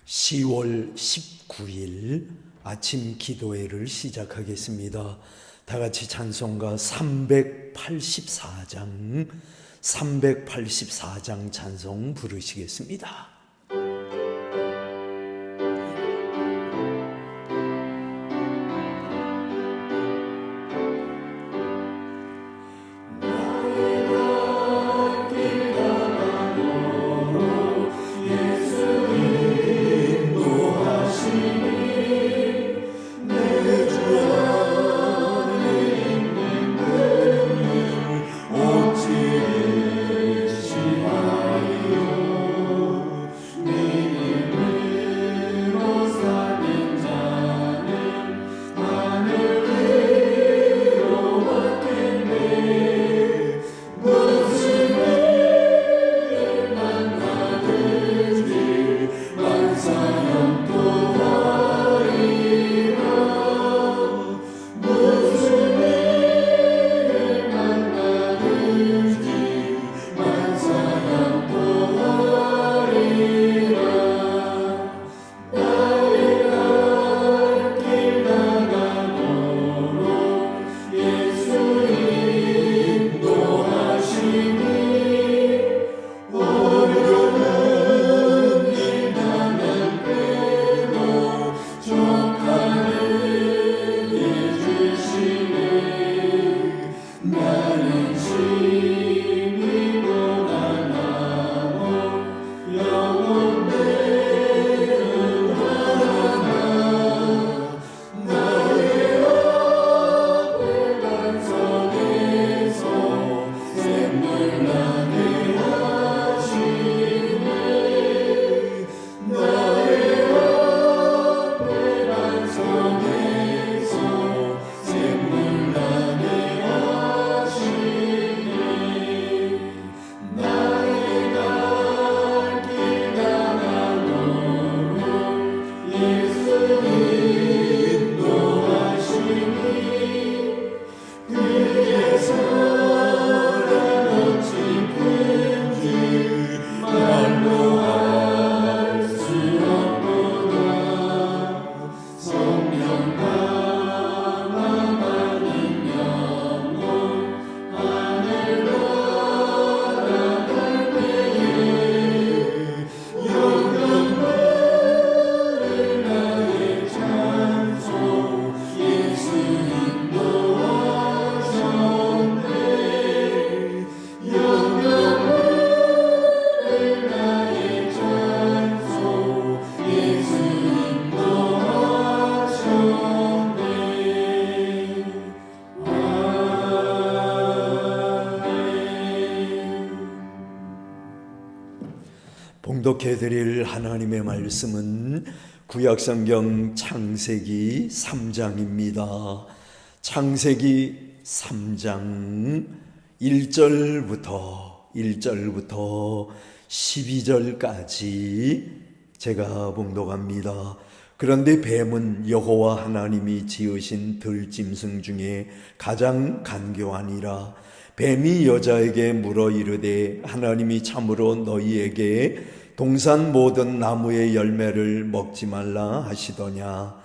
10월 19일 아침 기도회를 시작하겠습니다. 다 같이 찬송가 384장 찬송 부르시겠습니다. 봉독해드릴 하나님의 말씀은 구약성경 창세기 3장입니다. 창세기 3장 1절부터 12절까지 제가 봉독합니다. 그런데 뱀은 여호와 하나님이 지으신 들짐승 중에 가장 간교하니라. 뱀이 여자에게 물어 이르되 하나님이 참으로 너희에게 동산 모든 나무의 열매를 먹지 말라 하시더냐.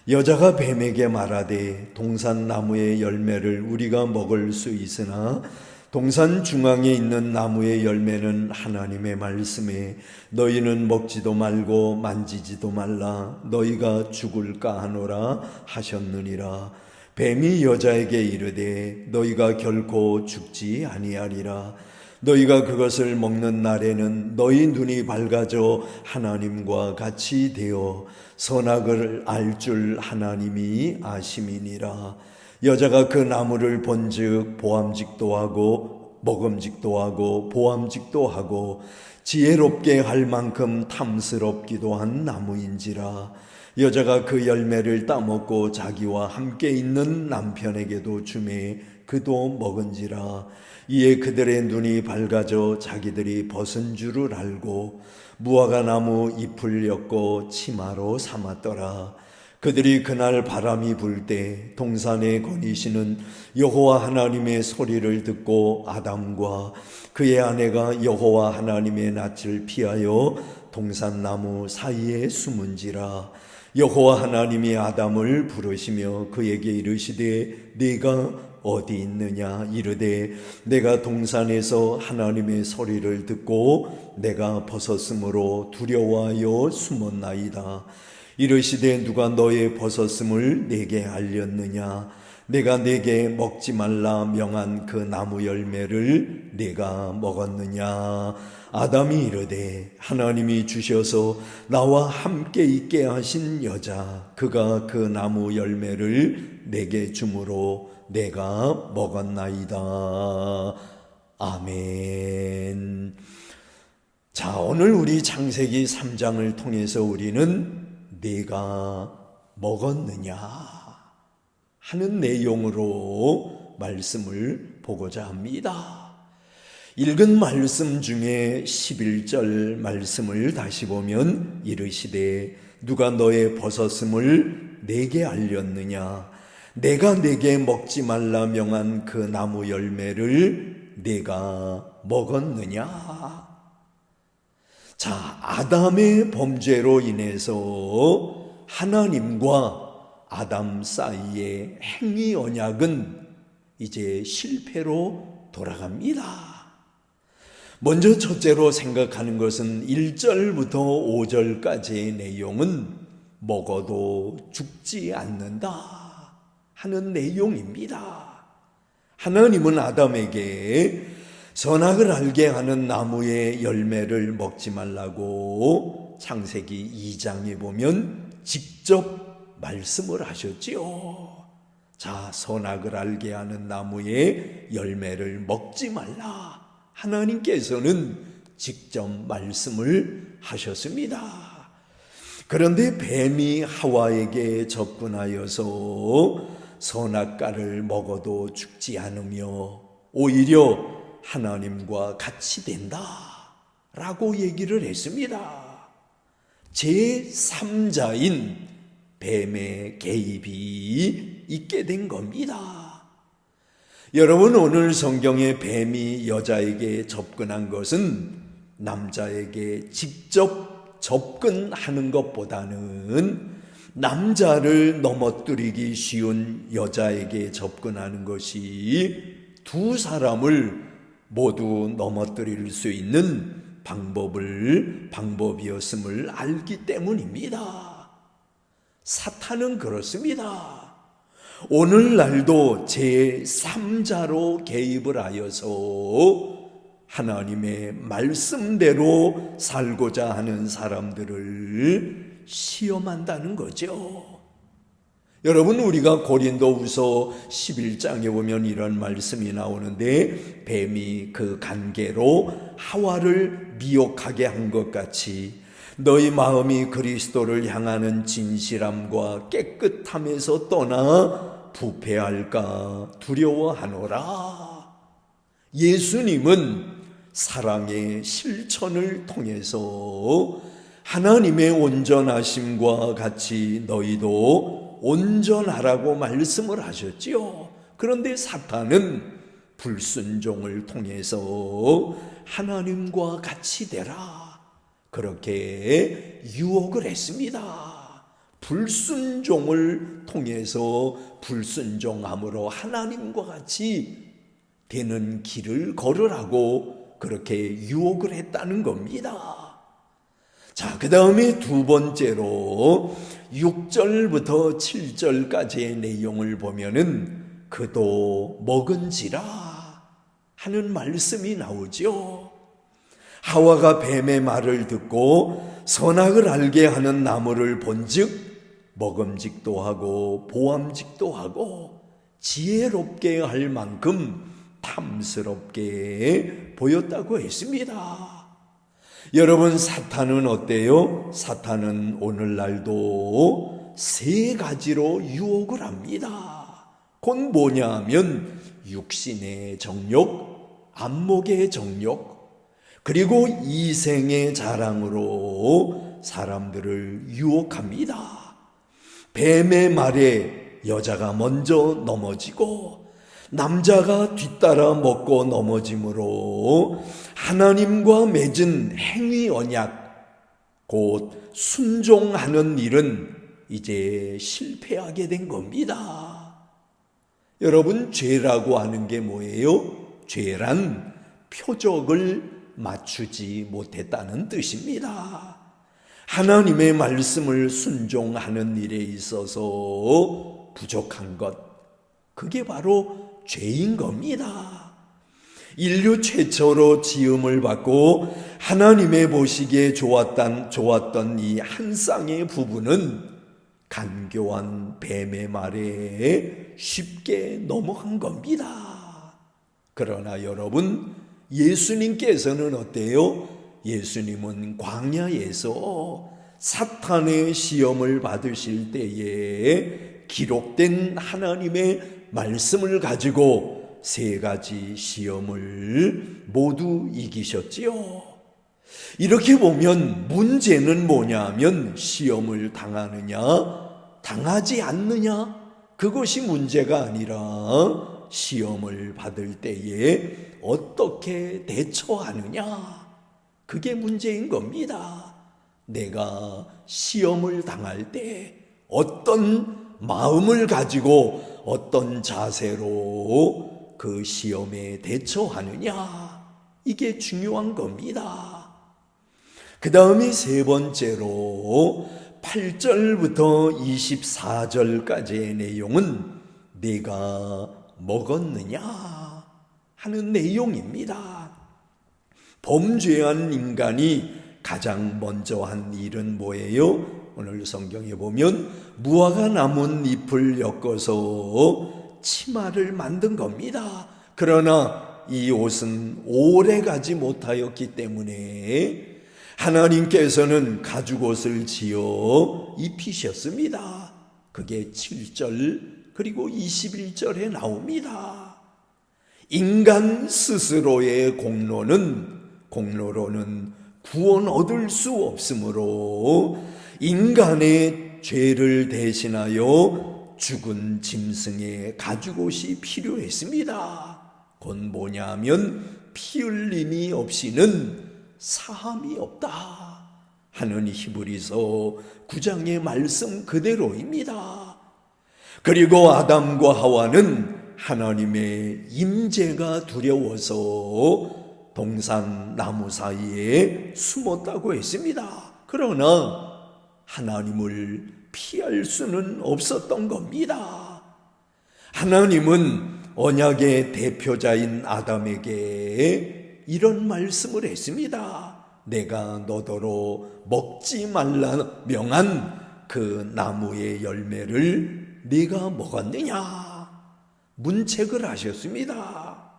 여자가 뱀에게 말하되 동산 나무의 열매를 우리가 먹을 수 있으나 동산 중앙에 있는 나무의 열매는 하나님의 말씀에 너희는 먹지도 말고 만지지도 말라 너희가 죽을까 하노라 하셨느니라. 뱀이 여자에게 이르되 너희가 결코 죽지 아니하리라. 너희가 그것을 먹는 날에는 너희 눈이 밝아져 하나님과 같이 되어 선악을 알 줄 하나님이 아심이니라. 여자가 그 나무를 본즉 보암직도 하고 먹음직도 하고 보암직도 하고 지혜롭게 할 만큼 탐스럽기도 한 나무인지라. 여자가 그 열매를 따먹고 자기와 함께 있는 남편에게도 주매 그도 먹은지라. 이에 그들의 눈이 밝아져 자기들이 벗은 줄을 알고 무화과 나무 잎을 엮고 치마로 삼았더라. 그들이 그날 바람이 불 때 동산에 거니시는 여호와 하나님의 소리를 듣고 아담과 그의 아내가 여호와 하나님의 낯을 피하여 동산나무 사이에 숨은지라. 여호와 하나님이 아담을 부르시며 그에게 이르시되 네가 어디 있느냐 이르되 내가 동산에서 하나님의 소리를 듣고 내가 벗었으므로 두려워하여 숨었나이다. 이르시되 누가 너의 벗었음을 내게 알렸느냐? 내가 내게 먹지 말라 명한 그 나무 열매를 내가 먹었느냐? 아담이 이르되 하나님이 주셔서 나와 함께 있게 하신 여자 그가 그 나무 열매를 내게 주므로 내가 먹었나이다. 아멘. 자, 오늘 우리 창세기 3장을 통해서 우리는 네가 먹었느냐 하는 내용으로 말씀을 보고자 합니다. 읽은 말씀 중에 11절 말씀을 다시 보면 이르시되 누가 너의 벗었음을 내게 알렸느냐? 내가 내게 먹지 말라 명한 그 나무 열매를 내가 먹었느냐? 자, 아담의 범죄로 인해서 하나님과 아담 사이의 행위 언약은 이제 실패로 돌아갑니다. 먼저 첫째로 생각하는 것은 1절부터 5절까지의 내용은 먹어도 죽지 않는다 하는 내용입니다. 하나님은 아담에게 선악을 알게 하는 나무의 열매를 먹지 말라고 창세기 2장에 보면 직접 말씀을 하셨지요. 자, 선악을 알게 하는 나무의 열매를 먹지 말라. 하나님께서는 직접 말씀을 하셨습니다. 그런데 뱀이 하와에게 접근하여서 선악과를 먹어도 죽지 않으며 오히려 하나님과 같이 된다 라고 얘기를 했습니다. 제3자인 뱀의 개입이 있게 된 겁니다. 여러분, 오늘 성경에 뱀이 여자에게 접근한 것은 남자에게 직접 접근하는 것보다는 남자를 넘어뜨리기 쉬운 여자에게 접근하는 것이 두 사람을 모두 넘어뜨릴 수 있는 방법이었음을 알기 때문입니다. 사탄은 그렇습니다. 오늘날도 제3자로 개입을 하여서 하나님의 말씀대로 살고자 하는 사람들을 시험한다는 거죠. 여러분, 우리가 고린도후서 11장에 보면 이런 말씀이 나오는데 뱀이 그 간계로 하와를 미혹하게 한 것 같이 너희 마음이 그리스도를 향하는 진실함과 깨끗함에서 떠나 부패할까 두려워하노라. 예수님은 사랑의 실천을 통해서 하나님의 온전하심과 같이 너희도 온전하라고 말씀을 하셨지요. 그런데 사탄은 불순종을 통해서 하나님과 같이 되라 그렇게 유혹을 했습니다. 불순종을 통해서 불순종함으로 하나님과 같이 되는 길을 걸으라고 그렇게 유혹을 했다는 겁니다. 자, 그 다음에 두 번째로 6절부터 7절까지의 내용을 보면은 그도 먹은지라 하는 말씀이 나오죠. 하와가 뱀의 말을 듣고 선악을 알게 하는 나무를 본즉 먹음직도 하고 보암직도 하고 지혜롭게 할 만큼 탐스럽게 보였다고 했습니다. 여러분, 사탄은 어때요? 사탄은 오늘날도 세 가지로 유혹을 합니다. 곧 뭐냐 하면 육신의 정욕, 안목의 정욕, 그리고 이생의 자랑으로 사람들을 유혹합니다. 뱀의 말에 여자가 먼저 넘어지고 남자가 뒤따라 먹고 넘어짐으로 하나님과 맺은 행위 언약, 곧 순종하는 일은 이제 실패하게 된 겁니다. 여러분, 죄라고 하는 게 뭐예요? 죄란 표적을 맞추지 못했다는 뜻입니다. 하나님의 말씀을 순종하는 일에 있어서 부족한 것, 그게 바로 죄인 겁니다. 인류 최초로 지음을 받고 하나님의 보시기에 좋았던 이 한 쌍의 부부는 간교한 뱀의 말에 쉽게 넘어간 겁니다. 그러나 여러분, 예수님께서는 어때요? 예수님은 광야에서 사탄의 시험을 받으실 때에 기록된 하나님의 말씀을 가지고 3가지 시험을 모두 이기셨지요. 이렇게 보면 문제는 뭐냐면 시험을 당하느냐, 당하지 않느냐, 그것이 문제가 아니라 시험을 받을 때에 어떻게 대처하느냐, 그게 문제인 겁니다. 내가 시험을 당할 때 어떤 마음을 가지고 어떤 자세로 그 시험에 대처하느냐, 이게 중요한 겁니다. 그 다음에 3번째로 8절부터 24절까지의 내용은 내가 먹었느냐 하는 내용입니다. 범죄한 인간이 가장 먼저 한 일은 뭐예요? 오늘 성경에 보면 무화과 나뭇 잎을 엮어서 치마를 만든 겁니다. 그러나 이 옷은 오래 가지 못하였기 때문에 하나님께서는 가죽옷을 지어 입히셨습니다. 그게 7절 그리고 21절에 나옵니다. 인간 스스로의 공로로는 구원 얻을 수 없으므로 인간의 죄를 대신하여 죽은 짐승의 가죽옷이 필요했습니다. 그건 뭐냐면 피 흘림이 없이는 사함이 없다 하는 히브리서 9장의 말씀 그대로입니다. 그리고 아담과 하와는 하나님의 임재가 두려워서 동산 나무 사이에 숨었다고 했습니다. 그러나 하나님을 피할 수는 없었던 겁니다. 하나님은 언약의 대표자인 아담에게 이런 말씀을 했습니다. 내가 너더러 먹지 말라 명한 그 나무의 열매를 네가 먹었느냐? 문책을 하셨습니다.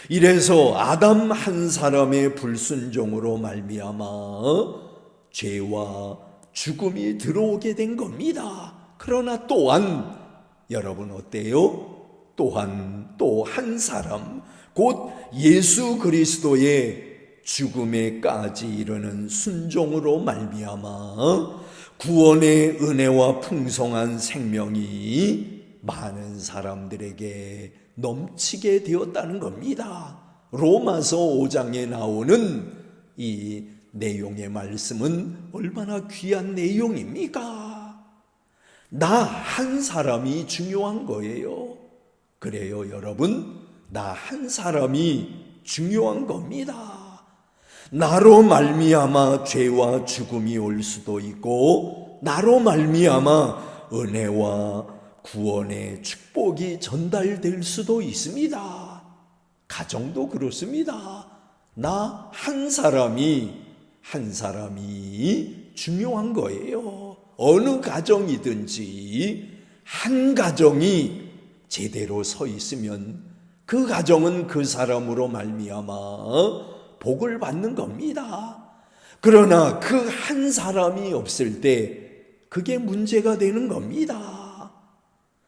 이래서 아담 한 사람의 불순종으로 말미암아 죄와 죽음이 들어오게 된 겁니다. 그러나 또한 여러분 어때요? 또한 또 한 사람, 곧 예수 그리스도의 죽음에까지 이르는 순종으로 말미암아 구원의 은혜와 풍성한 생명이 많은 사람들에게 넘치게 되었다는 겁니다. 로마서 5장에 나오는 이 내용의 말씀은 얼마나 귀한 내용입니까? 나 한 사람이 중요한 거예요. 그래요, 여러분. 나 한 사람이 중요한 겁니다. 나로 말미암아 죄와 죽음이 올 수도 있고 나로 말미암아 은혜와 구원의 축복이 전달될 수도 있습니다. 가정도 그렇습니다. 나 한 사람이 중요한 거예요. 어느 가정이든지 한 가정이 제대로 서 있으면 그 가정은 그 사람으로 말미암아 복을 받는 겁니다. 그러나 그 한 사람이 없을 때 그게 문제가 되는 겁니다.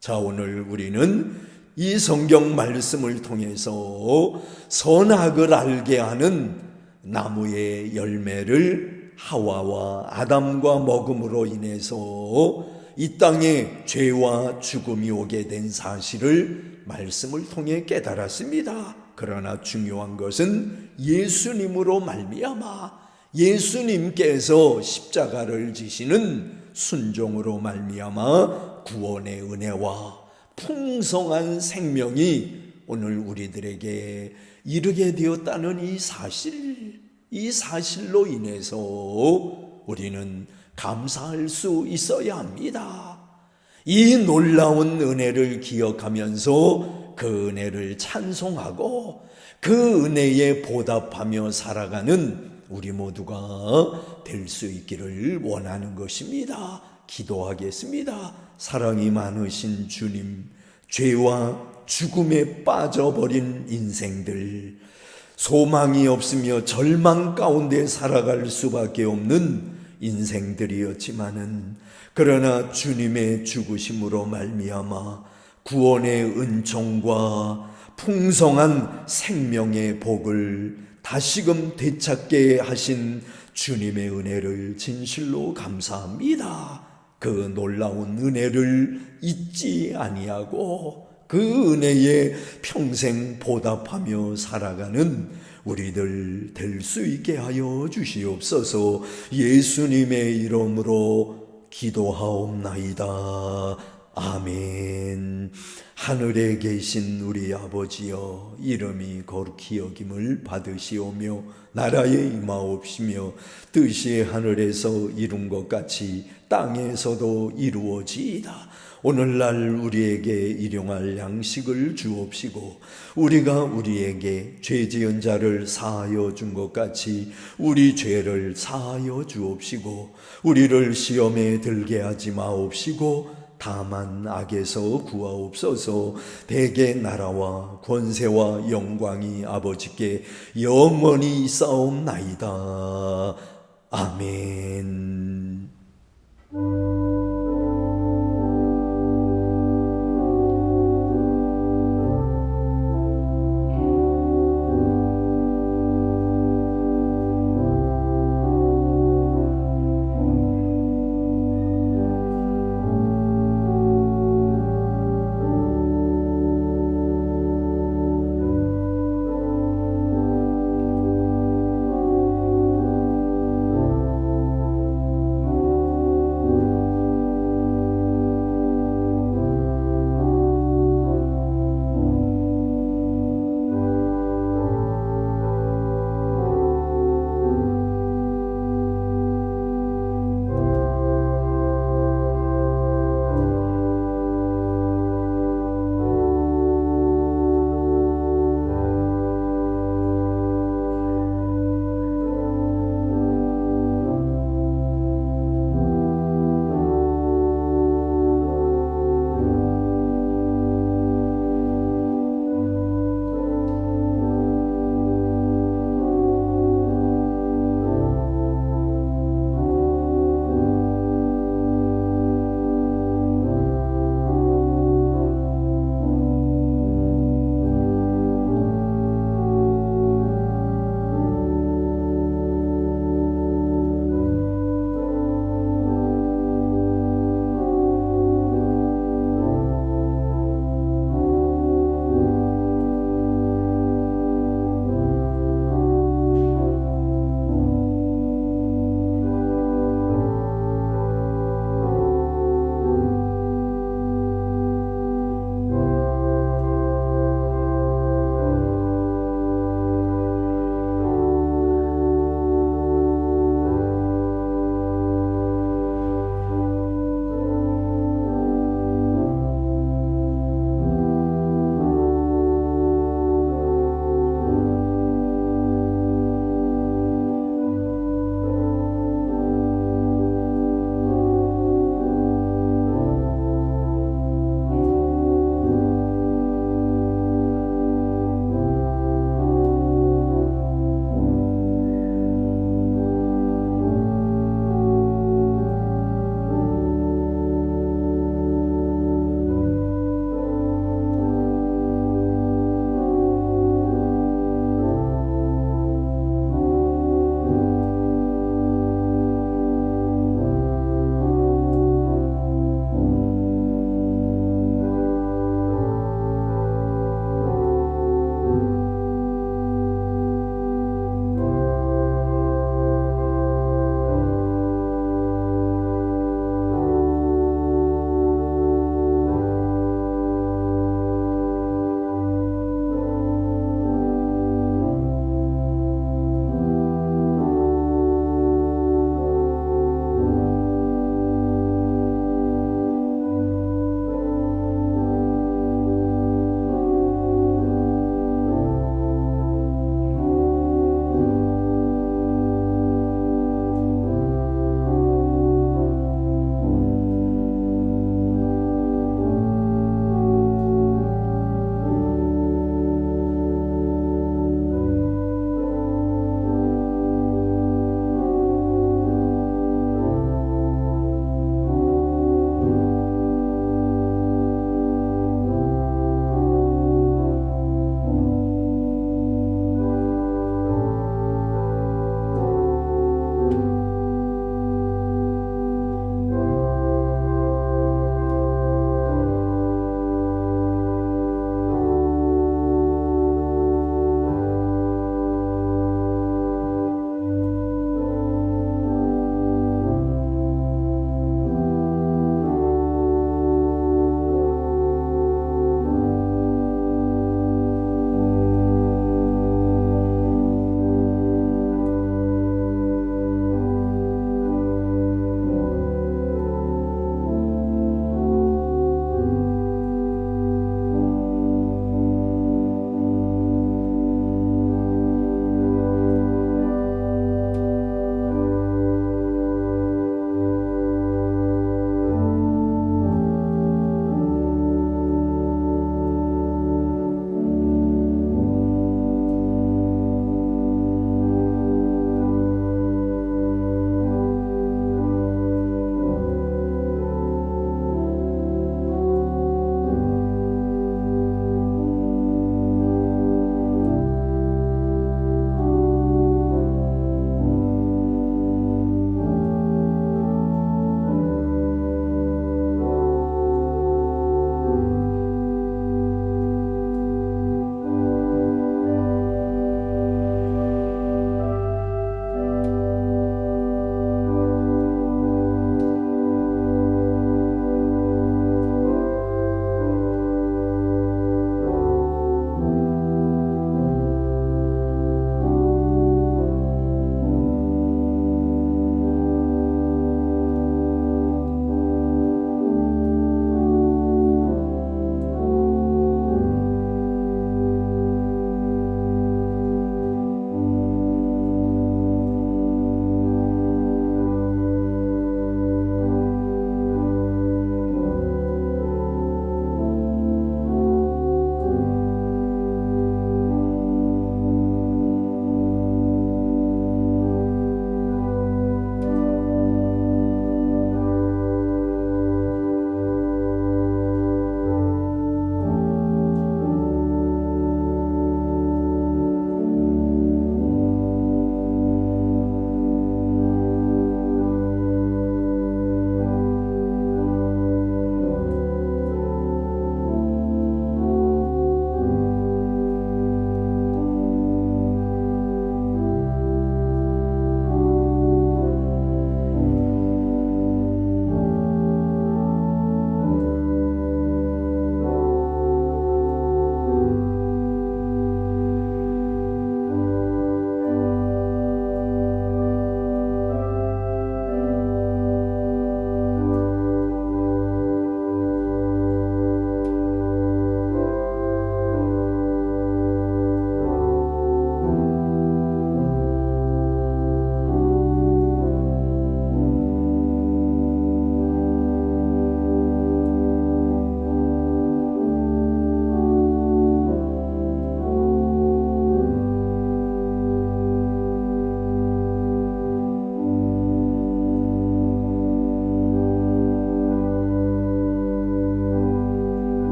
자, 오늘 우리는 이 성경 말씀을 통해서 선악을 알게 하는 나무의 열매를 하와와 아담과 먹음으로 인해서 이 땅에 죄와 죽음이 오게 된 사실을 말씀을 통해 깨달았습니다. 그러나 중요한 것은 예수님으로 말미암아 예수님께서 십자가를 지시는 순종으로 말미암아 구원의 은혜와 풍성한 생명이 오늘 우리들에게 이르게 되었다는 이 사실로 인해서 우리는 감사할 수 있어야 합니다. 이 놀라운 은혜를 기억하면서 그 은혜를 찬송하고 그 은혜에 보답하며 살아가는 우리 모두가 될 수 있기를 원하는 것입니다. 기도하겠습니다. 사랑이 많으신 주님, 죄와 죽음에 빠져버린 인생들, 소망이 없으며 절망 가운데 살아갈 수밖에 없는 인생들이었지만은 그러나 주님의 죽으심으로 말미암아 구원의 은총과 풍성한 생명의 복을 다시금 되찾게 하신 주님의 은혜를 진실로 감사합니다. 그 놀라운 은혜를 잊지 아니하고 그 은혜에 평생 보답하며 살아가는 우리들 될 수 있게 하여 주시옵소서. 예수님의 이름으로 기도하옵나이다. 아멘. 하늘에 계신 우리 아버지여, 이름이 거룩히 여김을 받으시오며 나라에 임하옵시며 뜻이 하늘에서 이룬 것 같이 땅에서도 이루어지이다. 오늘날 우리에게 일용할 양식을 주옵시고 우리가 우리에게 죄 지은 자를 사하여 준 것 같이 우리 죄를 사하여 주옵시고 우리를 시험에 들게 하지 마옵시고 다만 악에서 구하옵소서. 대개 나라와 권세와 영광이 아버지께 영원히 있사옵나이다. 아멘.